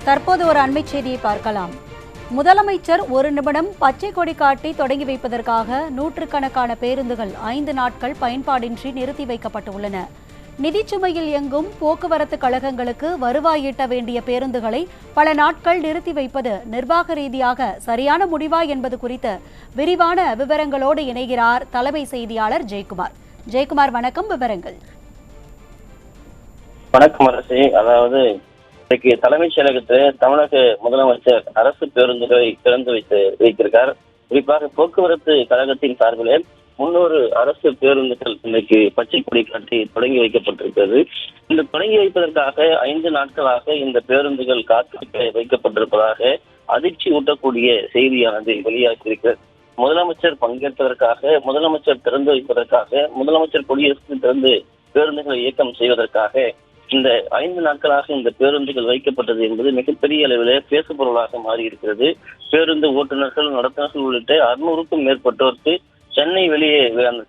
தற்போது ஒரு அண்மை செய்தியை பார்க்கலாம். முதலமைச்சர் ஒரு நிமிடம் பச்சை கொடி காட்டி தொடங்கி வைப்பதற்காக நூற்றுக்கணக்கான பேருந்துகள் 5 நாட்கள் பயன்பாடின்றி நிறுத்தி வைக்கப்பட்டுள்ளன. நிதிச்சுமையில் இயங்கும் போக்குவரத்து கழகங்களுக்கு வருவாய் ஈட்ட வேண்டிய பேருந்துகளை பல நாட்கள் நிறுத்தி வைப்பது நிர்வாக ரீதியாக சரியான முடிவா என்பது குறித்த விரிவான விவரங்களோடு இணைகிறார் தலைமை செய்தியாளர் ஜெயக்குமார். ஜெயக்குமார், வணக்கம். விவரங்கள். வணக்கம் அரசே. அதாவது இன்றைக்கு தலைமைச் செயலகத்தில் தமிழக முதலமைச்சர் அரசு பேருந்துகளை திறந்து வைத்திருக்கார். குறிப்பாக போக்குவரத்து கழகத்தின் சார்பில் 300 அரசு பேருந்துகள் இன்றைக்கு பச்சை கொடி காட்டி தொடங்கி வைக்கப்பட்டிருக்கிறது. இந்த தொடங்கி வைப்பதற்காக 5 நாட்களாக இந்த பேருந்துகள் காத்திருக்க வைக்கப்பட்டிருப்பதாக அதிர்ச்சி ஊட்டக்கூடிய செய்தியானது வெளியாகியிருக்கிறது. முதலமைச்சர் பங்கேற்பதற்காக, முதலமைச்சர் திறந்து வைப்பதற்காக, முதலமைச்சர் கொடியரசு திறந்து பேருந்துகளை இயக்கம் செய்வதற்காக இந்த 5 நாட்களாக இந்த பேருந்துகள் வைக்கப்பட்டது என்பது மிகப்பெரிய அளவில் பேசுபொருளாக மாறியிருக்கிறது. பேருந்து ஓட்டுநர்கள், நடத்துனர்கள் உள்ளிட்ட 600க்கும் மேற்பட்டோருக்கு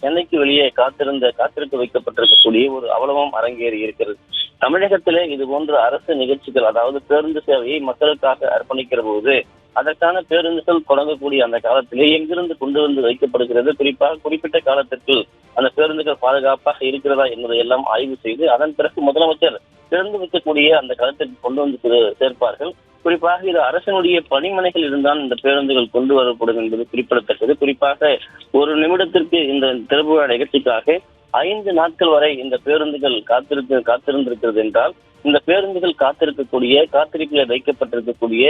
சென்னைக்கு வெளியே காத்திருக்க வைக்கப்பட்டிருக்கக்கூடிய ஒரு அவலமும் அரங்கேறி இருக்கிறது. தமிழகத்திலே இது போன்ற அரசு நிகழ்ச்சிகள், அதாவது பேருந்து சேவையை மக்களுக்காக அர்ப்பணிக்கிற போது அதற்கான பேருந்துகள் தொடங்கக்கூடிய அந்த காலத்திலே எங்கிருந்து கொண்டு வந்து வைக்கப்படுகிறது, குறிப்பாக குறிப்பிட்ட காலத்திற்கு அந்த பேருந்துகள் பாதுகாப்பாக இருக்கிறதா என்பதை எல்லாம் ஆய்வு செய்து அதன் பிறகு முதலமைச்சர் திறந்து வைக்கக்கூடிய அந்த களத்திற்கு கொண்டு வந்து சேர்ப்பார்கள். குறிப்பாக இது அரசனுடைய பணிமனைகள் இருந்தால் இந்த பேருந்துகள் கொண்டு வரப்படும் என்பது குறிப்பிடத்தக்கது. குறிப்பாக ஒரு நிமிடத்திற்கு இந்த திறப்பு விழா நிகழ்ச்சிக்காக 5 நாட்கள் வரை இந்த பேருந்துகள் காத்திருந்திருக்கிறது என்றால், இந்த பேருந்துகள் காத்திருப்பில் வைக்கப்பட்டிருக்கக்கூடிய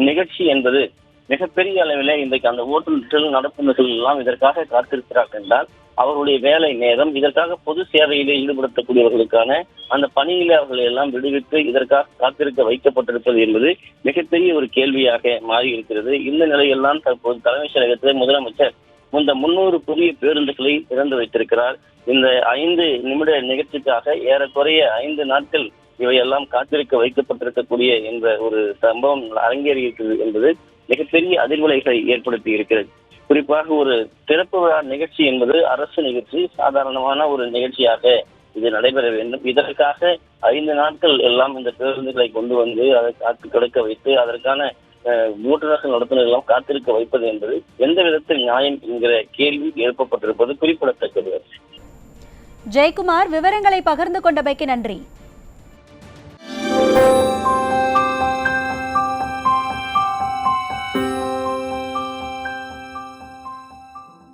நிகழ்ச்சி என்பது மிகப்பெரிய அளவில் இன்றைக்கு அந்த ஓட்டுநர்கள், நடத்துனர்கள் எல்லாம் இதற்காக காத்திருக்கிறார்கள் என்றால் அவருடைய வேலை நேரம், இதற்காக பொது சேவையிலே ஈடுபடுத்தக்கூடியவர்களுக்கான அந்த பணியிலே அவர்களை எல்லாம் விடுவித்து இதற்காக காத்திருக்க வைக்கப்பட்டிருப்பது என்பது மிகப்பெரிய ஒரு கேள்வியாக மாறி இருக்கிறது. இந்த நிலையெல்லாம் தற்போது தலைமைச் செயலகத்தில் முதலமைச்சர் இந்த 300 புதிய பேருந்துகளை திறந்து வைத்திருக்கிறார். இந்த 5 நிமிட நிகழ்ச்சிக்காக ஏறக்குறைய 5 நாட்கள் இவையெல்லாம் காத்திருக்க வைக்கப்பட்டிருக்கக்கூடிய என்ற ஒரு சம்பவம் அரங்கேறி இருக்கிறது என்பது மிகப்பெரிய அதிர்வலைகளை ஏற்படுத்தி இருக்கிறது. குறிப்பாக ஒரு திறப்பு விழா நிகழ்ச்சி என்பது அரசு நிகழ்ச்சி, சாதாரணமான ஒரு நிகழ்ச்சியாக இது நடைபெற வேண்டும். இதற்காக 5 நாட்கள் எல்லாம் இந்த பேருந்துகளை கொண்டு வந்து அதை காத்து கிடக்க வைத்து அதற்கான ஓட்டுநர்கள், நடத்துனர்கள் எல்லாம் காத்திருக்க வைப்பது என்பது எந்த விதத்தில் நியாயம் என்கிற கேள்வி எழுப்பப்பட்டிருப்பது குறிப்பிடத்தக்கது. ஜெயக்குமார், விவரங்களை பகிர்ந்து கொண்டமைக்கு நன்றி.